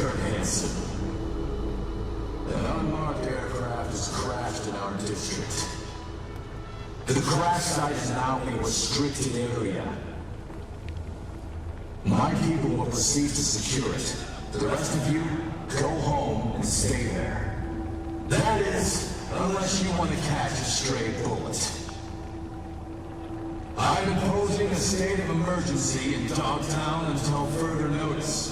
Hansen. An unmarked aircraft has crashed in our district. The crash site is now a restricted area. My people will proceed to secure it. The rest of you, go home and stay there. That is, unless you want to catch a stray bullet. I'm imposing a state of emergency in Dogtown until further notice.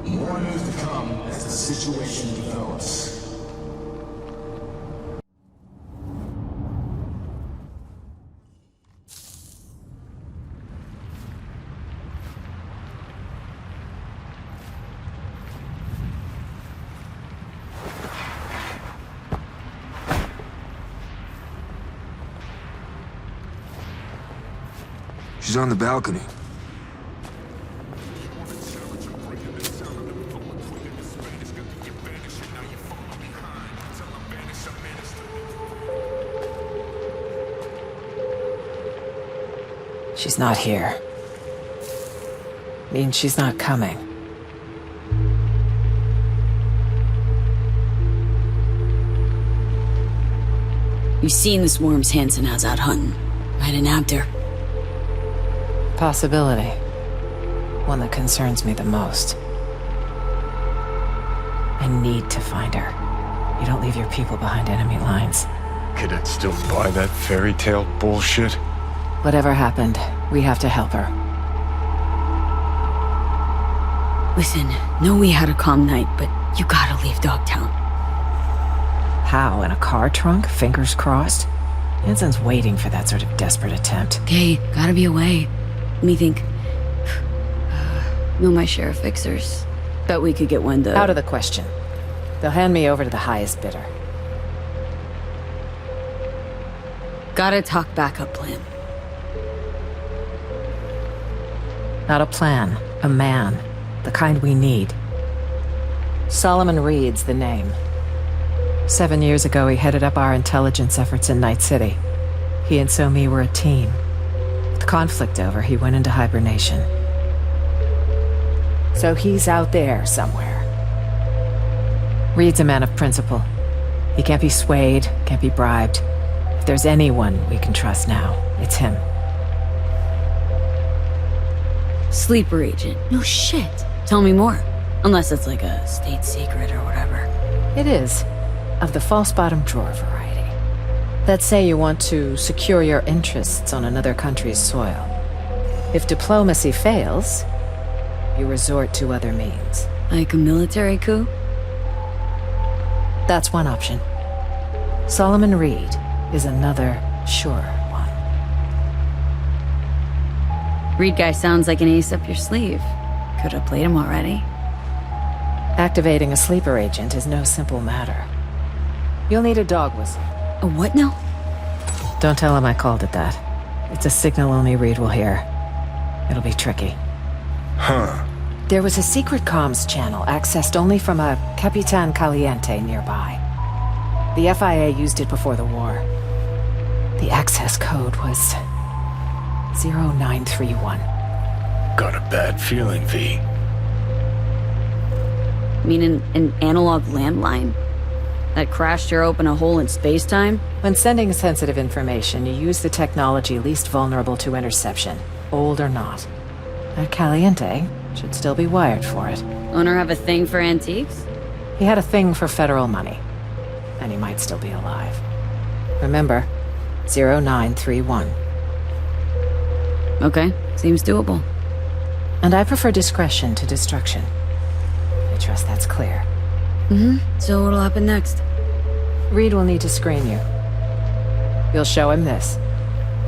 More news to come as the situation develops. She's on the balcony. She's not here. Means she's not coming. You've seen the swarms Hansen has out hunting. Might have nabbed her. Possibility. One that concerns me the most. I need to find her. You don't leave your people behind enemy lines. Could still buy that fairy tale bullshit? Whatever happened, we have to help her. Listen, know we had a calm night, but you gotta leave Dogtown. How, in a car trunk? Fingers crossed? Hansen's waiting for that sort of desperate attempt. Okay, gotta be away. Let me think. Know my share of fixers. Bet we could get wind of... Out of the question. They'll hand me over to the highest bidder. Gotta talk backup plan. Not a plan, a man. The kind we need. Solomon Reed's the name. 7 years ago, he headed up our intelligence efforts in Night City. He and So-Mi were a team. With conflict over, he went into hibernation. So he's out there somewhere. Reed's a man of principle. He can't be swayed, can't be bribed. If there's anyone we can trust now, it's him. Sleeper agent. No shit. Tell me more. Unless it's like a state secret or whatever. It is. Of the false bottom drawer variety. Let's say you want to secure your interests on another country's soil. If diplomacy fails, you resort to other means. Like a military coup? That's one option. Solomon Reed is another sure one. Reed guy sounds like an ace up your sleeve. Could have played him already. Activating a sleeper agent is no simple matter. You'll need a dog whistle. A what now? Don't tell him I called it that. It's a signal only Reed will hear. It'll be tricky. Huh. There was a secret comms channel accessed only from a Capitan Caliente nearby. The FIA used it before the war. The access code was 0931. Got a bad feeling, V. Meaning an analog landline? That crashed or opened a hole in space-time? When sending sensitive information, you use the technology least vulnerable to interception, old or not. That Caliente should still be wired for it. Owner have a thing for antiques? He had a thing for federal money. And he might still be alive. Remember, 0931. Okay, seems doable. And I prefer discretion to destruction. I trust that's clear. So what'll happen next? Reed will need to screen you. You'll show him this.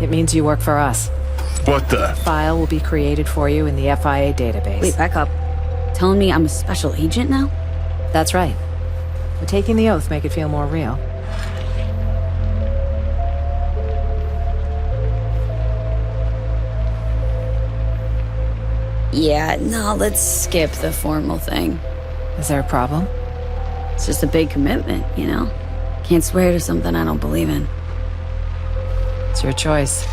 It means you work for us. What the? File will be created for you in the FIA database. Wait, back up. Telling me I'm a special agent now? That's right. But taking the oath make it feel more real. Yeah, no, let's skip the formal thing. Is there a problem? It's just a big commitment, you know? Can't swear to something I don't believe in. It's your choice.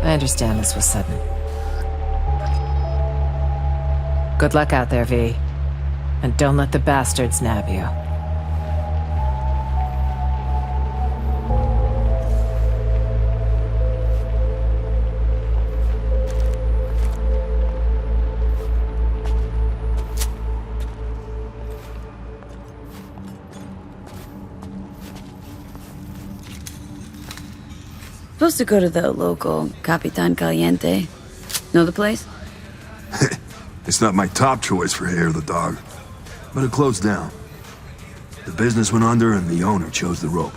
I understand this was sudden. Good luck out there, V. And don't let the bastards nab you. Supposed to go to the local Capitan Caliente. Know the place? It's not my top choice for hair of the dog, but it closed down. The business went under and the owner chose the rope.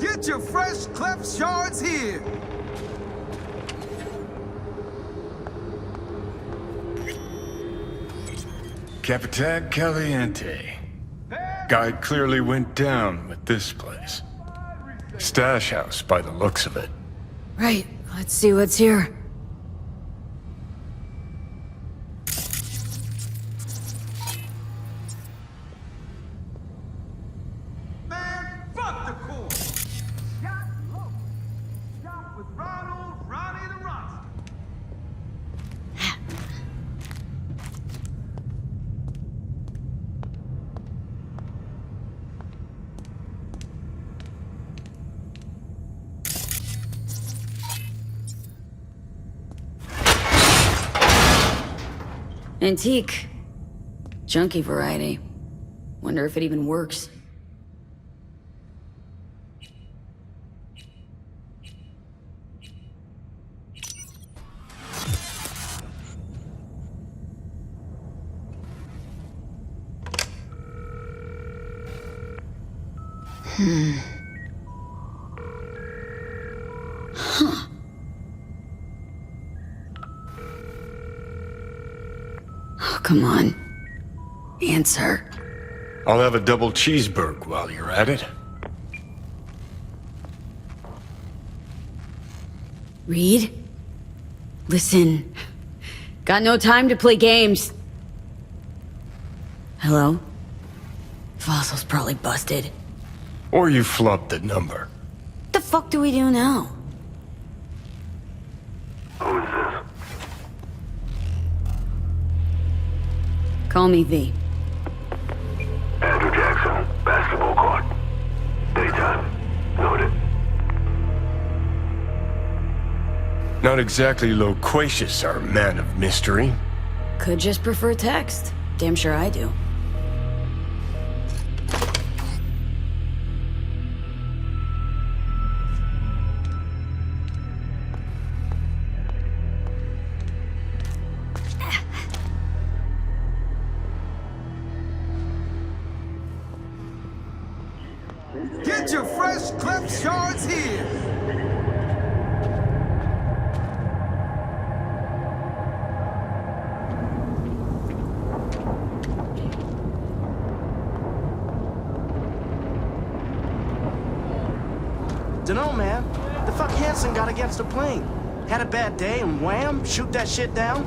Get your fresh cleft shards here! Capitan Caliente. Guy clearly went down with this place. Stash house by the looks of it. Right. Let's see what's here. Man, fuck the court! Shot low. Shot with Ronnie the Rock. Antique. Junky variety. Wonder if it even works. Oh, come on. Answer. I'll have a double cheeseburger while you're at it. Reed? Listen. Got no time to play games. Hello? Fossil's probably busted. Or you flubbed the number. What the fuck do we do now? Who is this? Call me V. Andrew Jackson, basketball court. Daytime. Noted. Not exactly loquacious, our man of mystery. Could just prefer text. Damn sure I do. Get your fresh cleft shards here! Dunno, man. The fuck Hanson got against a plane. Had a bad day and wham, shoot that shit down?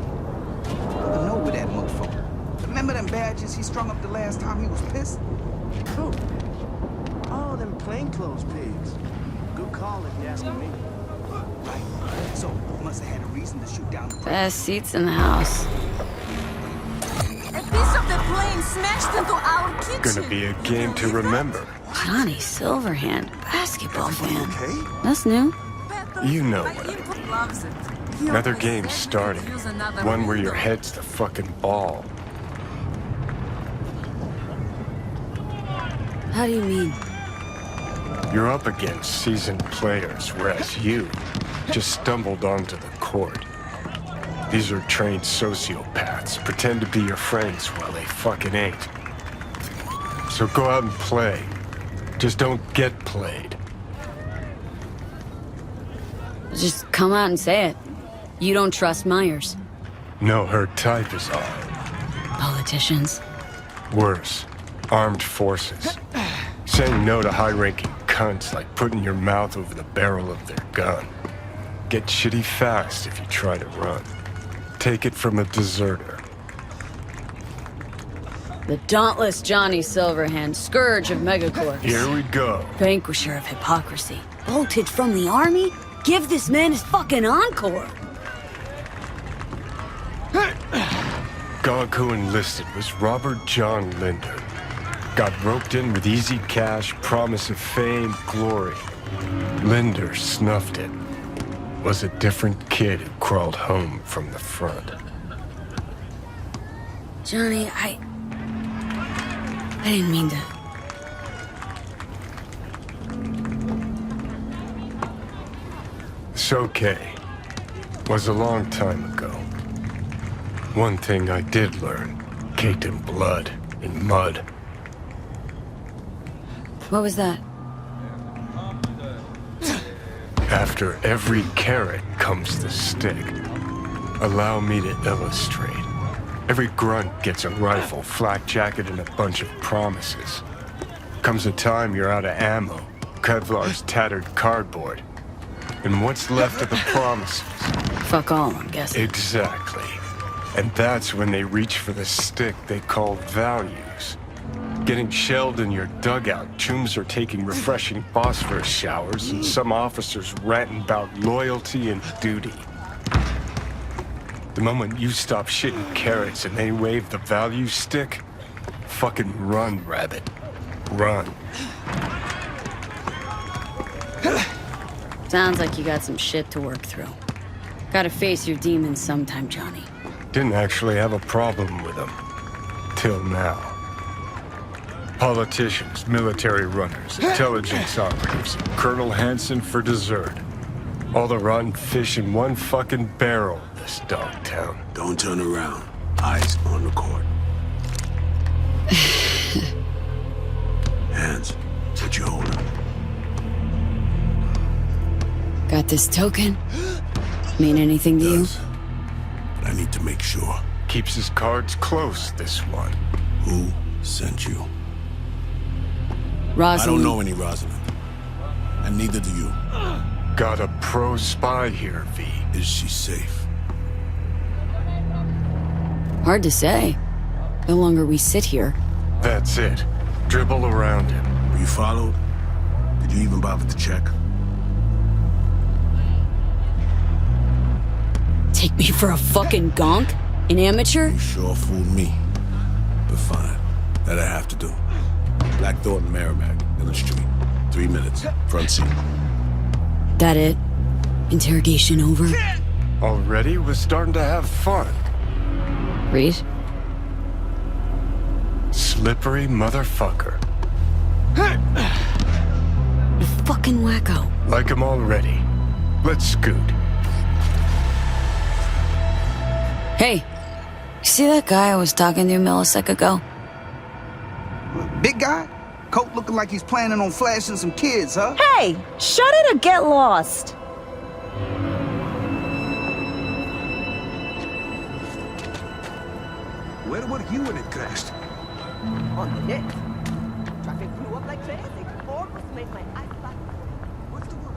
I know with that motherfucker. Remember them badges he strung up the last time he was pissed? Who? Oh, them plainclothes pigs. Good call if you ask me. Right. So, must have had a reason to shoot down the Best seats in the house. A piece of the plane smashed into our kitchen. Gonna be a game to remember. Johnny Silverhand, basketball fan. That's new. You know what I mean. Another game starting. One where your head's the fucking ball. How do you mean? You're up against seasoned players, whereas you just stumbled onto the court. These are trained sociopaths, pretend to be your friends while they fucking ain't. So go out and play. Just don't get played. Just come out and say it. You don't trust Myers. No, her type is all. Politicians. Worse, armed forces. Saying no to high-ranking cunts like putting your mouth over the barrel of their gun. Get shitty fast if you try to run. Take it from a deserter. The dauntless Johnny Silverhand, scourge of megacorps. Here we go. Vanquisher of hypocrisy. Bolted from the army? Give this man his fucking encore. Gog who enlisted was Robert John Linder. Got roped in with easy cash, promise of fame, glory. Linder snuffed it. Was a different kid who crawled home from the front. Johnny, I didn't mean to. It's okay. Was a long time ago. One thing I did learn, caked in blood, in mud. What was that? After every carrot comes the stick. Allow me to illustrate. Every grunt gets a rifle, flak jacket, and a bunch of promises. Comes a time you're out of ammo, Kevlar's tattered cardboard. And what's left of the promises? Fuck all, I'm guessing. Exactly. And that's when they reach for the stick they call values. Getting shelled in your dugout, chooms are taking refreshing phosphorus showers, and some officers ranting about loyalty and duty. The moment you stop shitting carrots and they wave the value stick, fucking run, rabbit. Run. Sounds like you got some shit to work through. Gotta face your demons sometime, Johnny. Didn't actually have a problem with them. Till now. Politicians, military runners, intelligence operatives, Colonel Hanson for dessert. All the rotten fish in one fucking barrel, this dog town. Don't turn around. Eyes on the court. Hands. What you holding? Got this token? Mean anything to you? But I need to make sure. Keeps his cards close, this one. Who sent you? Rosalind. I don't know any Rosalind. And neither do you. Got a pro spy here, V. Is she safe? Hard to say. No longer we sit here. That's it. Dribble around him. Were you followed? Did you even bother to check? Take me for a fucking gonk? An amateur? You sure fooled me. But fine. That I have to do. Black Thornton Merrimack, in the street. 3 minutes. Front seat. That it? Interrogation over? Already? We're starting to have fun. Reed? Slippery motherfucker. You fucking wacko. Like him already. Let's scoot. Hey, you see that guy I was talking to a millisecond ago? Big guy? Coat looking like he's planning on flashing some kids, huh? Hey, shut it or get lost. Where were you when it crashed? On the net. Traffic flew up like crazy. Almost made my eyes black. What's the word?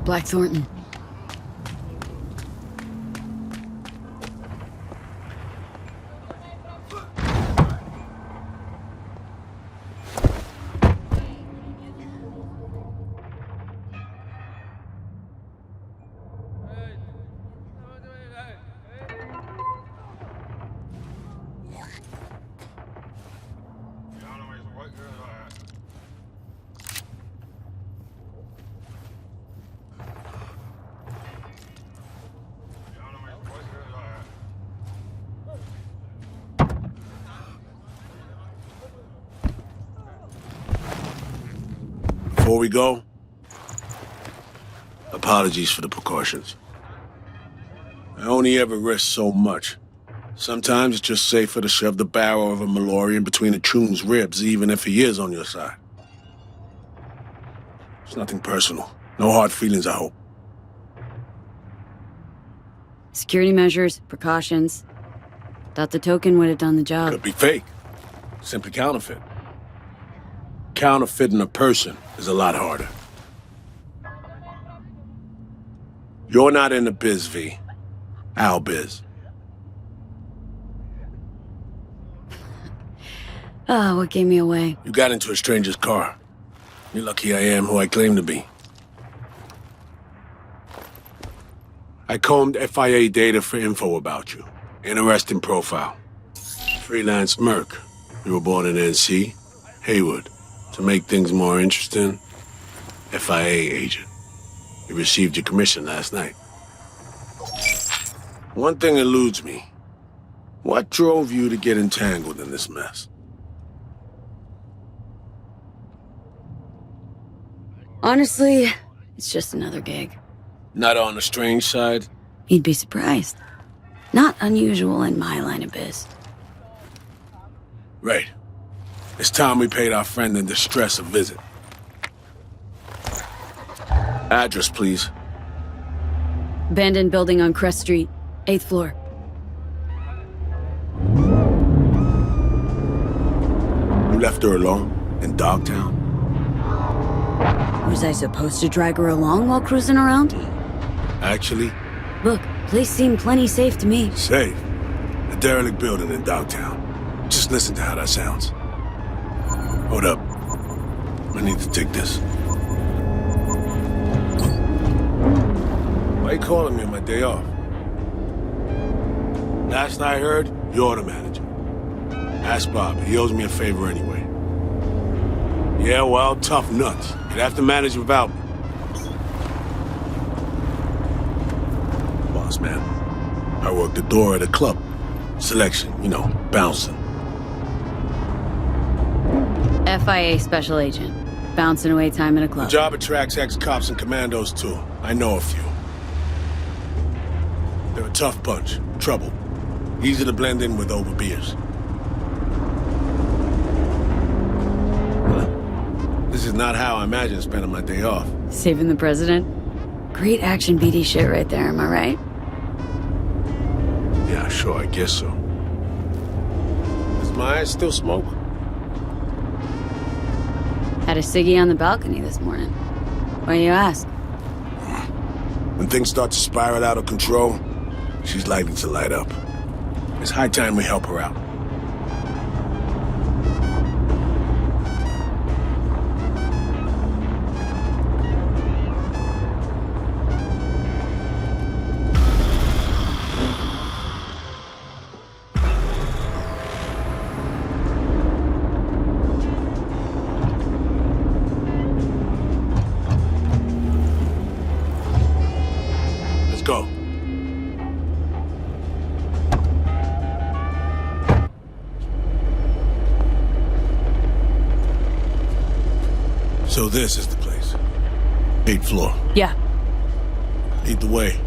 Black Thornton. Before we go, apologies for the precautions. I only ever risk so much. Sometimes it's just safer to shove the barrel of a Malorian between a Choom's ribs, even if he is on your side. It's nothing personal. No hard feelings, I hope. Security measures, precautions. Thought the token would have done the job. Could be fake. Simply counterfeit. counterfeiting a person is a lot harder. You're not in the biz, V. Our biz. Oh, what gave me away? You got into a stranger's car. You're lucky I am who I claim to be. I combed FIA data for info about you. Interesting profile. Freelance merc. You were born in NC, Haywood. To make things more interesting, FIA agent. You received your commission last night. One thing eludes me. What drove you to get entangled in this mess? Honestly, it's just another gig. Not on the strange side? You'd be surprised. Not unusual in my line of biz. Right. It's time we paid our friend in distress a visit. Address, please. Abandoned building on Crest Street, 8th floor. You left her alone in Dogtown? Was I supposed to drag her along while cruising around? Actually? Look, place seemed plenty safe to me. Safe? A derelict building in Dogtown. Just listen to how that sounds. Hold up. I need to take this. Why you calling me on my day off? Last I heard, you're the manager. Ask Bob. He owes me a favor anyway. Yeah, well, tough nuts. You'd have to manage without me. Boss man, I work the door at a club. Selection, you know, bouncing. FIA special agent. Bouncing away time in a The club. job attracts ex-cops and commandos, too. I know a few. They're a tough bunch. Trouble. Easy to blend in with over beers. This is not how I imagine spending my day off. Saving the president? Great action BD shit right there, am I right? Yeah, sure, I guess so. Does my eyes still smoke? Had a ciggy on the balcony this morning. Why you ask? When things start to spiral out of control, she's likely to light up. It's high time we help her out. Let's go. So this is the place. 8th floor. Yeah. Lead the way.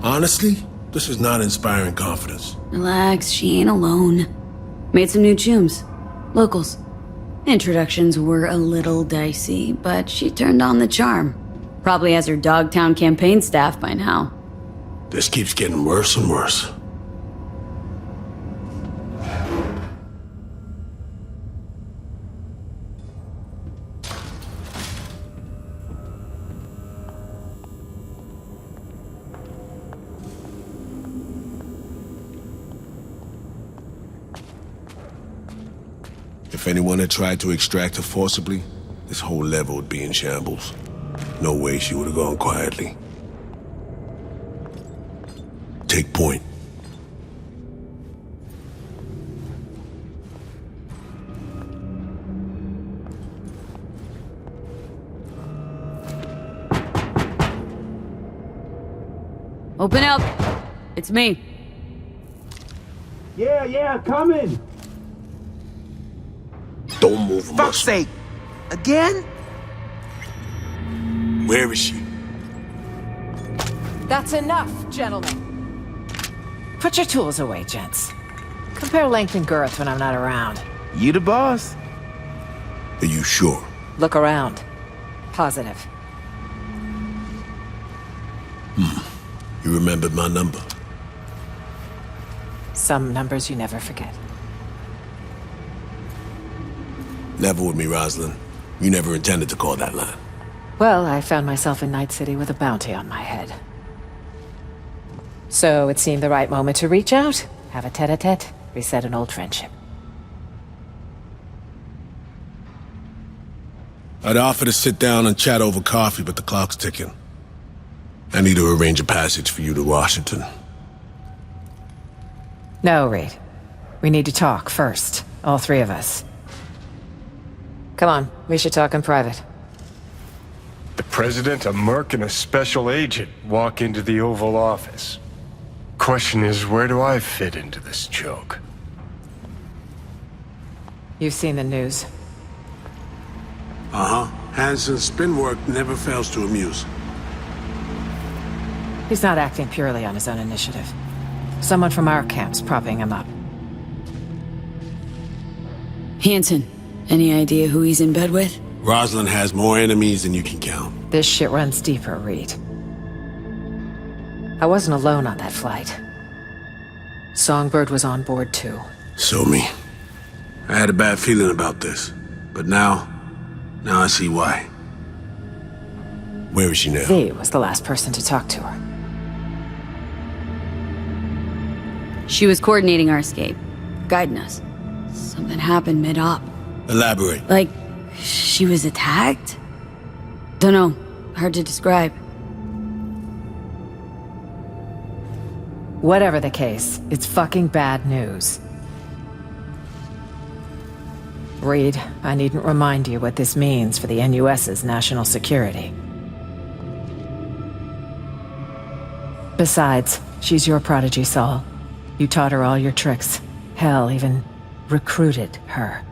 Honestly, this is not inspiring confidence. Relax, she ain't alone. Made some new chooms. Locals. Introductions were a little dicey, but she turned on the charm. Probably has her Dogtown campaign staff by now. This keeps getting worse and worse. If anyone had tried to extract her forcibly, this whole level would be in shambles. No way she would have gone quietly. Take point. Open up! It's me. Yeah, coming. Don't move a Fuck's muscle. sake. Again? Where is she? That's enough, gentlemen. Put your tools away, gents. Compare length and girth when I'm not around. You the boss? Are you sure? Look around. Positive. You remembered my number. Some numbers you never forget. Never with me, Rosalind. You never intended to call that line. Well, I found myself in Night City with a bounty on my head. So it seemed the right moment to reach out, have a tete-a-tete, reset an old friendship. I'd offer to sit down and chat over coffee, but the clock's ticking. I need to arrange a passage for you to Washington. No, Reed. We need to talk first, all three of us. Come on, we should talk in private. The president, a merc, and a special agent walk into the Oval Office. Question is, where do I fit into this joke? You've seen the news. Uh-huh. Hansen's spin work never fails to amuse. He's not acting purely on his own initiative. Someone from our camp's propping him up. Hansen, any idea who he's in bed with? Rosalind has more enemies than you can count. This shit runs deeper, Reed. I wasn't alone on that flight. Songbird was on board too. So me. I had a bad feeling about this. But now I see why. Where is she now? V was the last person to talk to her. She was coordinating our escape, guiding us. Something happened mid-op. Elaborate. Like, she was attacked? Don't know. Hard to describe. Whatever the case, it's fucking bad news. Reed, I needn't remind you what this means for the NUS's national security. Besides, she's your prodigy, Saul. You taught her all your tricks. Hell, even recruited her.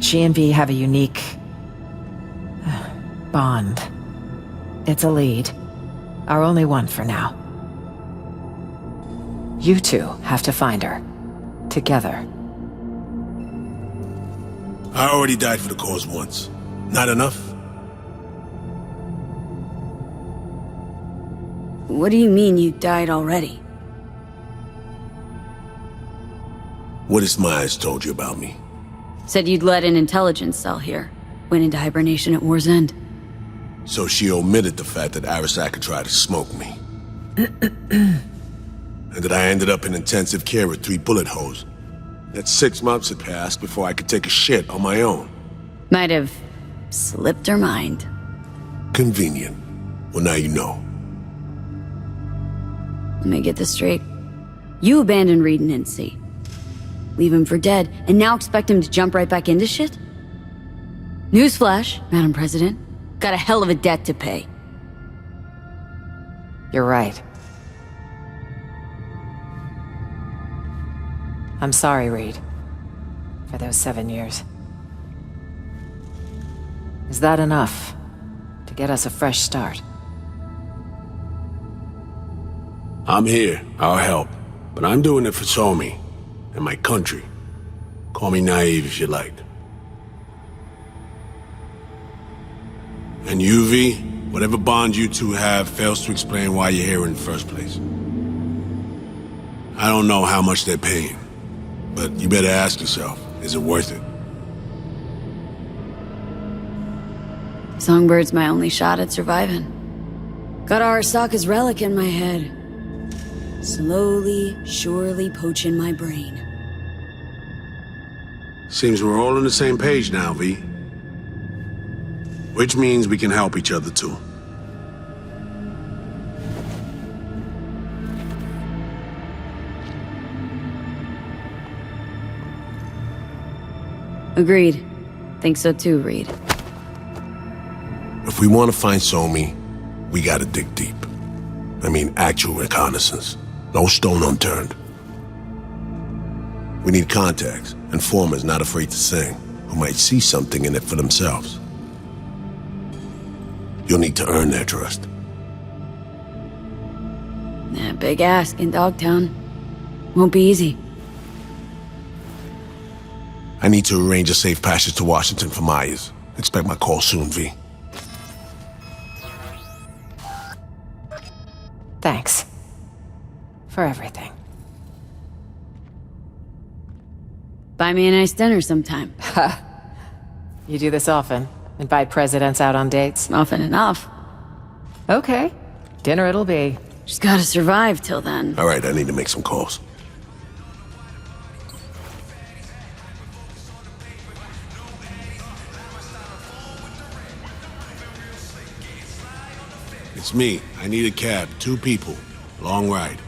She and V have a unique bond. It's a lead. Our only one for now. You two have to find her. Together. I already died for the cause once. Not enough? What do you mean you died already? What has Myers told you about me? Said you'd led an intelligence cell here. Went into hibernation at war's end. So she omitted the fact that Arasaka tried to smoke me. And that I ended up in intensive care with 3 bullet holes. That 6 months had passed before I could take a shit on my own. Might have slipped her mind. Convenient. Well, now you know. Let me get this straight. You abandoned Reed and NC. Leave him for dead, and now expect him to jump right back into shit? Newsflash, Madam President. Got a hell of a debt to pay. You're right. I'm sorry, Reed. For those 7 years. Is that enough to get us a fresh start? I'm here. I'll help. But I'm doing it for Somi. And my country. Call me naive if you like. And you, V, whatever bond you two have fails to explain why you're here in the first place. I don't know how much they're paying. But you better ask yourself, is it worth it? Songbird's my only shot at surviving. Got Arasaka's relic in my head. Slowly, surely poaching my brain. Seems we're all on the same page now, V. Which means we can help each other too. Agreed. Think so too, Reed. If we want to find Somi, we gotta dig deep. I mean, actual reconnaissance. No stone unturned. We need contacts, informers not afraid to sing. who might see something in it for themselves. You'll need to earn their trust. Yeah, big ask in Dogtown. Won't be easy. I need to arrange a safe passage to Washington for Myers. Expect my call soon, V. Thanks. For everything. Buy me a nice dinner sometime. You do this often? Invite presidents out on dates? Often enough. Okay. Dinner it'll be. Just gotta survive till then. All right, I need to make some calls. It's me. I need a cab. 2 people. Long ride.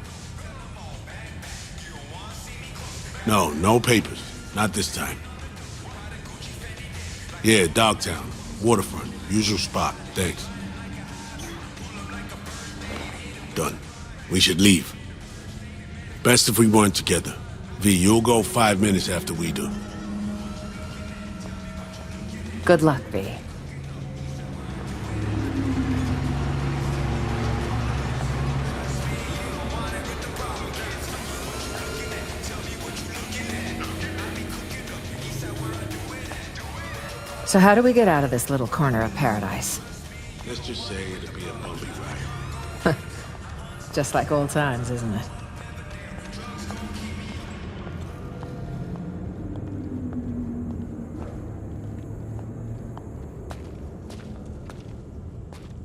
No papers. Not this time. Yeah, Dogtown. Waterfront. Usual spot. Thanks. Done. We should leave. Best if we weren't together. V, you'll go 5 minutes after we do. Good luck, V. So how do we get out of this little corner of paradise? Let's just say it'll be a bumpy ride. Just like old times, isn't it?